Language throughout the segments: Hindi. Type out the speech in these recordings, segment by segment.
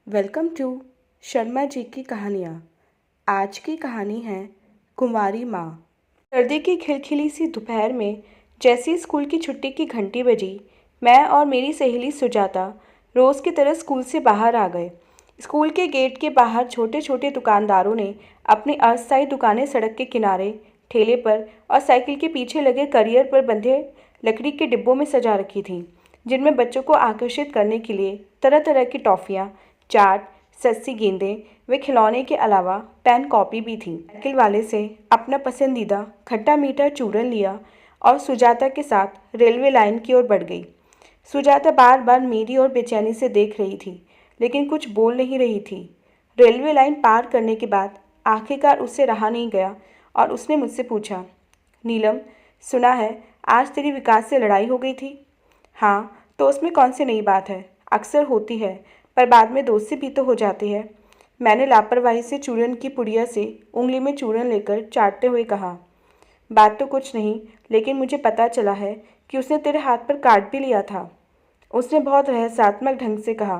वेलकम टू शर्मा जी की कहानियाँ। आज की कहानी है कुंवारी माँ। सर्दी की खिलखिली सी दोपहर में जैसे ही स्कूल की छुट्टी की घंटी बजी, मैं और मेरी सहेली सुजाता रोज़ की तरह स्कूल से बाहर आ गए। स्कूल के गेट के बाहर छोटे छोटे दुकानदारों ने अपनी अस्थायी दुकानें सड़क के किनारे, ठेले पर और साइकिल के पीछे लगे करियर पर बंधे लकड़ी के डिब्बों में सजा रखी थीं, जिनमें बच्चों को आकर्षित करने के लिए तरह तरह की टॉफ़ियाँ, चाट, सस्ती गेंदें व खिलौने के अलावा पेन कॉपी भी थी। साइकिल वाले से अपना पसंदीदा खट्टा मीठा चूरन लिया और सुजाता के साथ रेलवे लाइन की ओर बढ़ गई। सुजाता बार बार मेरी ओर बेचैनी से देख रही थी, लेकिन कुछ बोल नहीं रही थी। रेलवे लाइन पार करने के बाद आखिरकार उससे रहा नहीं गया और उसने मुझसे पूछा, नीलम, सुना है आज तेरी विकास से लड़ाई हो गई थी? हाँ, तो उसमें कौन सी नई बात है? अक्सर होती है, पर बाद में दोस्ती भी तो हो जाती है। मैंने लापरवाही से चूरन की पुड़िया से उंगली में चूरन लेकर चाटते हुए कहा। बात तो कुछ नहीं, लेकिन मुझे पता चला है कि उसने तेरे हाथ पर काट भी लिया था। उसने बहुत रहस्यात्मक ढंग से कहा।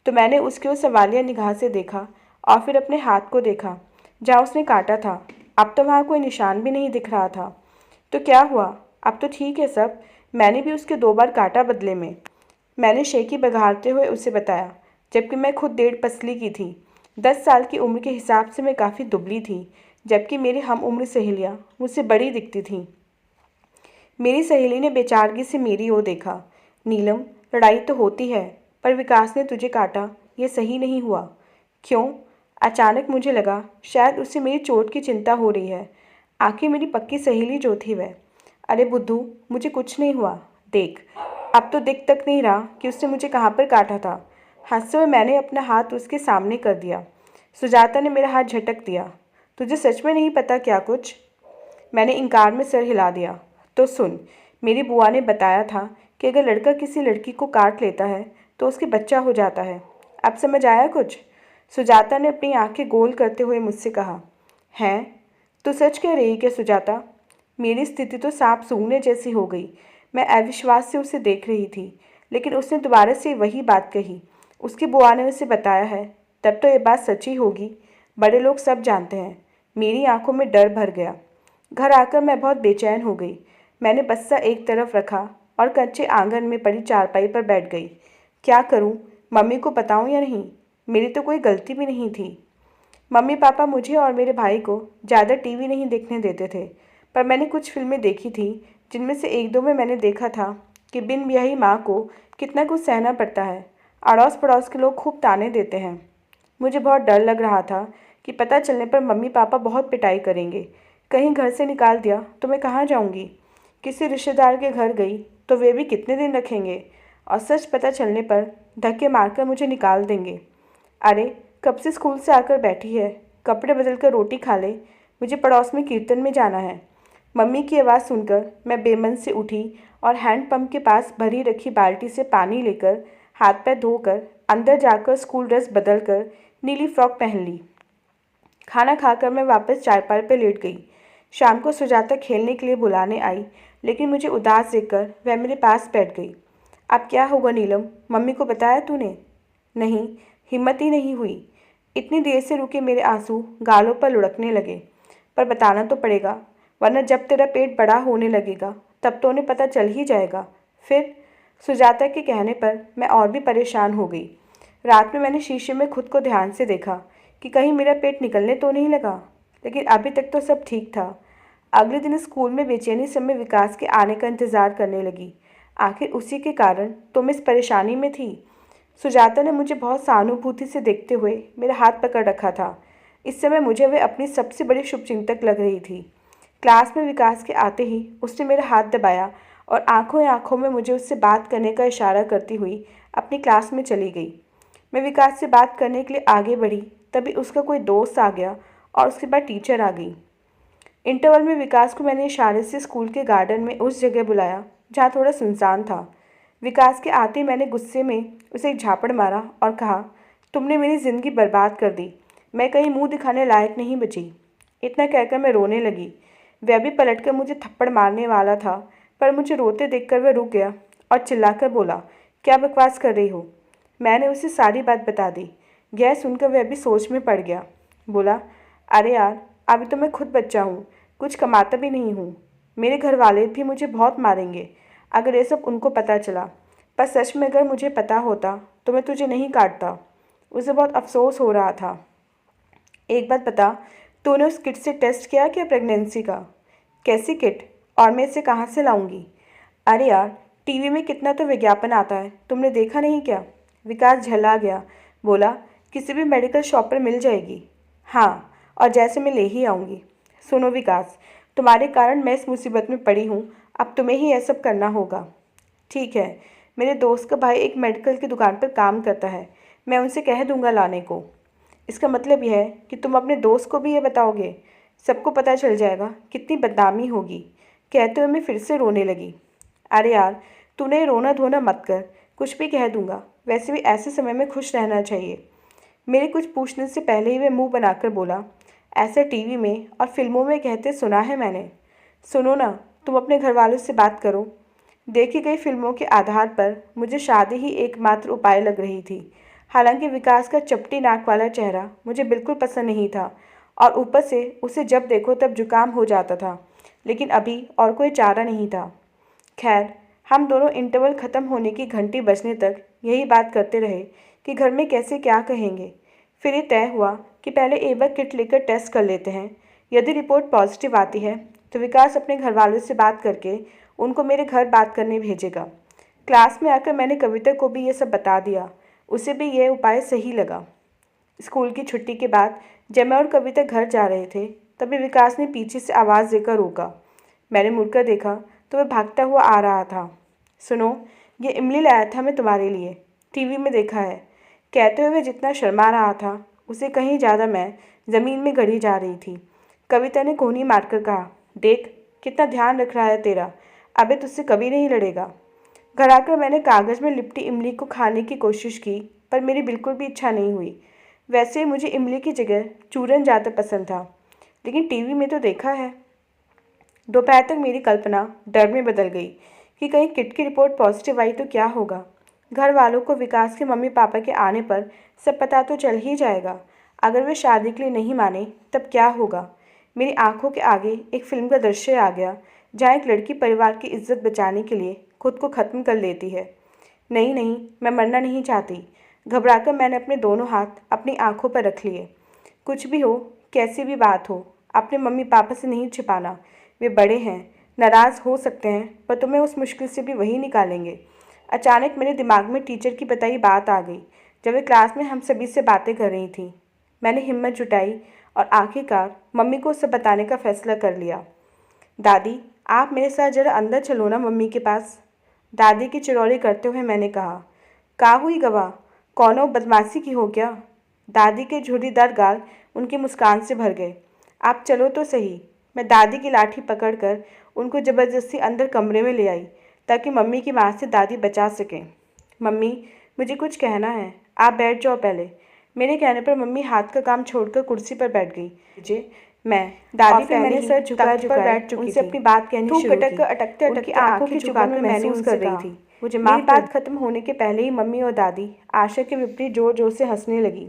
तो मैंने उसकी ओर सवालिया निगाह से देखा और फिर अपने हाथ को देखा जहाँ उसने काटा था। अब तो वहाँ कोई निशान भी नहीं दिख रहा था। तो क्या हुआ? अब तो ठीक है सब। मैंने भी उसके 2 बार काटा बदले में, मैंने शेखी बघारते हुए उसे बताया, जबकि मैं खुद 1.5 पसली की थी। 10 साल की उम्र के हिसाब से मैं काफ़ी दुबली थी, जबकि मेरी हम उम्र सहेलियाँ मुझसे बड़ी दिखती थीं। मेरी सहेली ने बेचारगी से मेरी ओर देखा। नीलम, लड़ाई तो होती है, पर विकास ने तुझे काटा, यह सही नहीं हुआ। क्यों? अचानक मुझे लगा शायद उससे मेरी चोट की चिंता हो रही है। आखिर मेरी पक्की सहेली जो थी वह। अरे बुद्धू, मुझे कुछ नहीं हुआ। देख, अब तो दिख तक नहीं रहा कि उसने मुझे कहाँ पर काटा था। हंसते हुए मैंने अपना हाथ उसके सामने कर दिया। सुजाता ने मेरा हाथ झटक दिया। तुझे सच में नहीं पता क्या कुछ? मैंने इनकार में सर हिला दिया। तो सुन, मेरी बुआ ने बताया था कि अगर लड़का किसी लड़की को काट लेता है तो उसके बच्चा हो जाता है। अब समझ आया कुछ? सुजाता ने अपनी आंखें गोल करते हुए मुझसे कहा। हैं? तू सच कह रही क्या सुजाता? मेरी स्थिति तो सांप सूंघने जैसी हो गई। मैं अविश्वास से उसे देख रही थी, लेकिन उसने दोबारा से वही बात कही। उसकी बुआ ने उसे बताया है, तब तो ये बात सच्ची होगी। बड़े लोग सब जानते हैं। मेरी आंखों में डर भर गया। घर आकर मैं बहुत बेचैन हो गई। मैंने बस्सा एक तरफ रखा और कच्चे आंगन में पड़ी चारपाई पर बैठ गई। क्या करूं? मम्मी को बताऊं या नहीं? मेरी तो कोई गलती भी नहीं थी। मम्मी पापा मुझे और मेरे भाई को ज़्यादा टीवी नहीं देखने देते थे, पर मैंने कुछ फिल्में देखी थी, जिनमें से एक दो में मैंने देखा था कि बिन ब्याही माँ को कितना कुछ सहना पड़ता है। अड़ोस पड़ोस के लोग खूब ताने देते हैं। मुझे बहुत डर लग रहा था कि पता चलने पर मम्मी पापा बहुत पिटाई करेंगे। कहीं घर से निकाल दिया तो मैं कहाँ जाऊँगी? किसी रिश्तेदार के घर गई तो वे भी कितने दिन रखेंगे, और सच पता चलने पर धक्के मारकर मुझे निकाल देंगे। अरे, कब से स्कूल से आकर बैठी है, कपड़े बदल कर रोटी खा ले, मुझे पड़ोस में कीर्तन में जाना है। मम्मी की आवाज़ सुनकर मैं बेमन से उठी और हैंडपंप के पास भरी रखी बाल्टी से पानी लेकर हाथ पैर धोकर अंदर जाकर स्कूल ड्रेस बदल कर नीली फ्रॉक पहन ली। खाना खाकर मैं वापस चारपाई पर लेट गई। शाम को सुजाता खेलने के लिए बुलाने आई, लेकिन मुझे उदास देखकर वह मेरे पास बैठ गई। अब क्या होगा नीलम? मम्मी को बताया तूने? नहीं, हिम्मत ही नहीं हुई। इतनी देर से रुके मेरे आंसू गालों पर लुढ़कने लगे। पर बताना तो पड़ेगा, वरना जब तेरा पेट बड़ा होने लगेगा तब तो उन्हें पता चल ही जाएगा। फिर सुजाता के कहने पर मैं और भी परेशान हो गई। रात में मैंने शीशे में खुद को ध्यान से देखा कि कहीं मेरा पेट निकलने तो नहीं लगा, लेकिन अभी तक तो सब ठीक था। अगले दिन स्कूल में बेचैनी से मैं विकास के आने का इंतज़ार करने लगी। आखिर उसी के कारण तो मैं इस परेशानी में थी। सुजाता ने मुझे बहुत सहानुभूति से देखते हुए मेरा हाथ पकड़ रखा था। इस समय मुझे वह अपनी सबसे बड़ी शुभचिंतक लग रही थी। क्लास में विकास के आते ही उसने मेरा हाथ दबाया और आंखों ही आंखों में मुझे उससे बात करने का इशारा करती हुई अपनी क्लास में चली गई। मैं विकास से बात करने के लिए आगे बढ़ी, तभी उसका कोई दोस्त आ गया और उसके बाद टीचर आ गई। इंटरवल में विकास को मैंने इशारे से स्कूल के गार्डन में उस जगह बुलाया जहाँ थोड़ा सुनसान था। विकास के आते ही मैंने गुस्से में उसे एक झापड़ मारा और कहा, तुमने मेरी ज़िंदगी बर्बाद कर दी। मैं कहीं मुंह दिखाने लायक नहीं बची। इतना कहकर मैं रोने लगी। वह भी पलटकर मुझे थप्पड़ मारने वाला था, पर मुझे रोते देखकर वह रुक गया और चिल्लाकर बोला, क्या बकवास कर रही हो? मैंने उसे सारी बात बता दी। यह सुनकर वह भी सोच में पड़ गया। बोला, अरे यार, अभी तो मैं खुद बच्चा हूँ, कुछ कमाता भी नहीं हूँ। मेरे घर वाले भी मुझे बहुत मारेंगे अगर ये सब उनको पता चला। पर सच में अगर मुझे पता होता तो मैं तुझे नहीं काटता। उसे बहुत अफसोस हो रहा था। एक बात बता, तूने उस किट से टेस्ट किया क्या प्रेगनेंसी का? कैसी किट? और मैं इसे कहाँ से लाऊंगी? अरे यार, टीवी में कितना तो विज्ञापन आता है, तुमने देखा नहीं क्या? विकास झल्ला गया। बोला, किसी भी मेडिकल शॉप पर मिल जाएगी। हाँ, और जैसे मैं ले ही आऊँगी। सुनो विकास, तुम्हारे कारण मैं इस मुसीबत में पड़ी हूँ, अब तुम्हें ही यह सब करना होगा। ठीक है, मेरे दोस्त का भाई एक मेडिकल की दुकान पर काम करता है, मैं उनसे कह दूंगा लाने को। इसका मतलब यह है कि तुम अपने दोस्त को भी ये बताओगे? सबको पता चल जाएगा, कितनी बदनामी होगी। कहते हुए मैं फिर से रोने लगी। अरे यार, तूने रोना धोना मत कर, कुछ भी कह दूंगा। वैसे भी ऐसे समय में खुश रहना चाहिए। मेरे कुछ पूछने से पहले ही वह मुंह बनाकर बोला, ऐसा टीवी में और फिल्मों में कहते सुना है मैंने। सुनो ना, तुम अपने घर वालों से बात करो। देखी गई फिल्मों के आधार पर मुझे शादी ही एकमात्र उपाय लग रही थी। हालांकि विकास का चपटी नाक वाला चेहरा मुझे बिल्कुल पसंद नहीं था और ऊपर से उसे जब देखो तब जुकाम हो जाता था, लेकिन अभी और कोई चारा नहीं था। खैर, हम दोनों इंटरवल ख़त्म होने की घंटी बजने तक यही बात करते रहे कि घर में कैसे क्या कहेंगे। फिर ये तय हुआ कि पहले एक बार किट लेकर टेस्ट कर लेते हैं। यदि रिपोर्ट पॉजिटिव आती है तो विकास अपने घर वालों से बात करके उनको मेरे घर बात करने भेजेगा। क्लास में आकर मैंने कविता को भी ये सब बता दिया, उसे भी यह उपाय सही लगा। स्कूल की छुट्टी के बाद जब मैं और कविता घर जा रहे थे तभी विकास ने पीछे से आवाज़ देकर रोका। मैंने मुड़कर देखा तो वह भागता हुआ आ रहा था। सुनो, ये इमली लाया था मैं तुम्हारे लिए, टीवी में देखा है। कहते हुए वह जितना शर्मा रहा था उसे कहीं ज़्यादा मैं ज़मीन में गड़ी जा रही थी। कविता ने कोहनी मारकर कहा, देख कितना ध्यान रख रहा है तेरा, अबे तुझसे कभी नहीं लड़ेगा। घर आकर मैंने कागज़ में लिपटी इमली को खाने की कोशिश की, पर मेरी बिल्कुल भी इच्छा नहीं हुई। वैसे ही मुझे इमली की जगह चूरन ज़्यादा पसंद था, लेकिन टीवी में तो देखा है। दोपहर तक मेरी कल्पना डर में बदल गई कि कहीं किट की रिपोर्ट पॉजिटिव आई तो क्या होगा। घर वालों को विकास के मम्मी पापा के आने पर सब पता तो चल ही जाएगा। अगर वे शादी के लिए नहीं माने तब क्या होगा? मेरी आंखों के आगे एक फिल्म का दृश्य आ गया, जहाँ एक लड़की परिवार की इज्जत बचाने के लिए खुद को ख़त्म कर लेती है। नहीं नहीं, मैं मरना नहीं चाहती। घबराकर मैंने अपने दोनों हाथ अपनी आंखों पर रख लिए। कुछ भी हो, कैसी भी बात हो, अपने मम्मी पापा से नहीं छिपाना। वे बड़े हैं, नाराज़ हो सकते हैं, पर तुम्हें उस मुश्किल से भी वही निकालेंगे। अचानक मेरे दिमाग में टीचर की बताई बात आ गई, जब वे क्लास में हम सभी से बातें कर रही थी। मैंने हिम्मत जुटाई और आखिरकार मम्मी को सब बताने का फैसला कर लिया। दादी, आप मेरे साथ ज़रा अंदर चलो ना मम्मी के पास। दादी की चिरौरी करते हुए मैंने कहा। का हुई गवाह, कौनो बदमाशी की हो क्या? दादी के झुर्रीदार गाल उनकी मुस्कान से भर गए। आप चलो तो सही। मैं दादी की लाठी पकड़कर उनको ज़बरदस्ती अंदर कमरे में ले आई ताकि मम्मी की मार से दादी बचा सकें। मम्मी, मुझे कुछ कहना है, आप बैठ जाओ पहले। मेरे कहने पर मम्मी हाथ का काम छोड़कर कुर्सी पर बैठ गई। मुझे मैं दादी पहले सर झुका बैठ चुकी उनसे अपनी बात कहनी शुरू की। अटकते अटकते आंखों की झुकाकर महसूस कर रही थी। मुझे मेरी बात खत्म होने के पहले ही मम्मी और दादी आशा के विपरीत जोर जोर से हंसने लगी।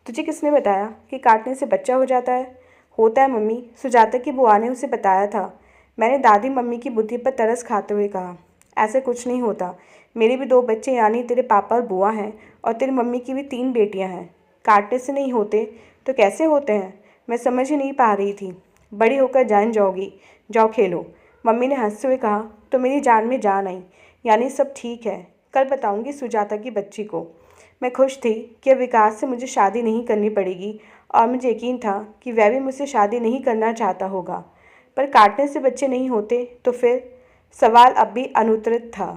तुझे किसने बताया कि काटने से बच्चा हो जाता है? होता है मम्मी, सुजाता की बुआ ने उसे बताया था। मैंने दादी मम्मी की बुद्धि पर तरस खाते हुए कहा। ऐसा कुछ नहीं होता, मेरे भी 2 बच्चे यानी तेरे पापा और बुआ हैं, और तेरी मम्मी की भी 3 बेटियां हैं। काटने से नहीं होते तो कैसे होते हैं? मैं समझ ही नहीं पा रही थी। बड़ी होकर जान जाओगी, जाओ खेलो। मम्मी ने हंसते हुए कहा। तो मेरी जान में जान आई, यानी सब ठीक है। कल बताऊंगी सुजाता की बच्ची को। मैं खुश थी कि अब विकास से मुझे शादी नहीं करनी पड़ेगी, और मुझे यकीन था कि वह भी मुझसे शादी नहीं करना चाहता होगा। पर काटने से बच्चे नहीं होते तो फिर? सवाल अब भी अनुत्तरित था।